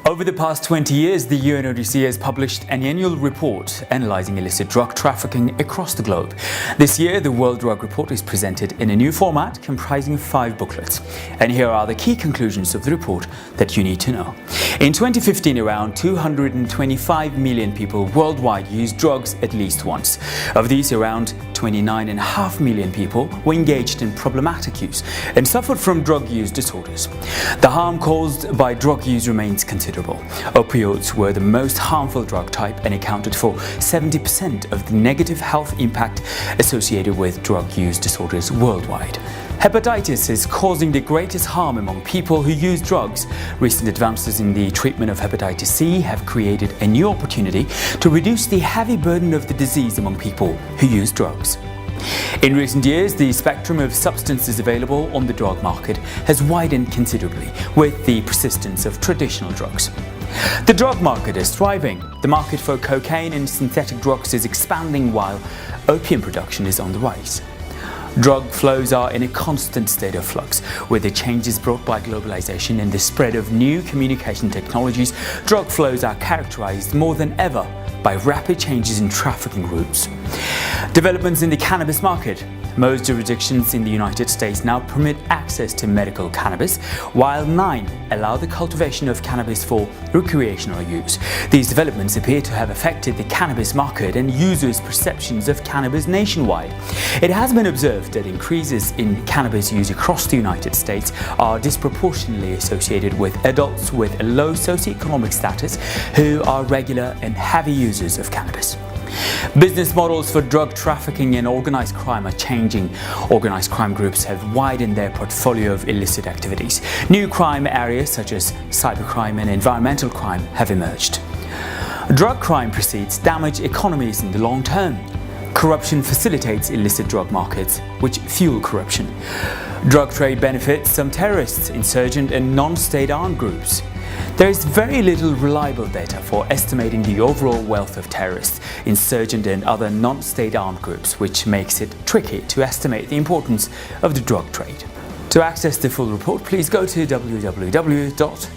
Over the past 20 years, the UNODC has published an annual report analyzing illicit drug trafficking across the globe. This year, the World Drug Report is presented in a new format comprising 5 booklets. And here are the key conclusions of the report that you need to know. In 2015, around 225 million people worldwide used drugs at least once. Of these, around 29.5 million people were engaged in problematic use and suffered from drug use disorders. The harm caused by drug use remains considerable. Opioids were the most harmful drug type and accounted for 70% of the negative health impact associated with drug use disorders worldwide. Hepatitis is causing the greatest harm among people who use drugs. Recent advances in the treatment of hepatitis C have created a new opportunity to reduce the heavy burden of the disease among people who use drugs. In recent years, the spectrum of substances available on the drug market has widened considerably with the persistence of traditional drugs. The drug market is thriving. The market for cocaine and synthetic drugs is expanding while opium production is on the rise. Drug flows are in a constant state of flux. With the changes brought by globalization and the spread of new communication technologies, drug flows are characterized more than ever by rapid changes in trafficking routes. Developments in the cannabis market. Most jurisdictions in the United States now permit access to medical cannabis, while 9 allow the cultivation of cannabis for recreational use. These developments appear to have affected the cannabis market and users' perceptions of cannabis nationwide. It has been observed that increases in cannabis use across the United States are disproportionately associated with adults with a low socioeconomic status who are regular and heavy users of cannabis. Business models for drug trafficking and organized crime are changing. Organized crime groups have widened their portfolio of illicit activities. New crime areas such as cybercrime and environmental crime have emerged. Drug crime proceeds damage economies in the long term. Corruption facilitates illicit drug markets, which fuel corruption. Drug trade benefits some terrorists, insurgent and non-state armed groups. There is very little reliable data for estimating the overall wealth of terrorists, insurgent and other non-state armed groups, which makes it tricky to estimate the importance of the drug trade. To access the full report, please go to www.un.us.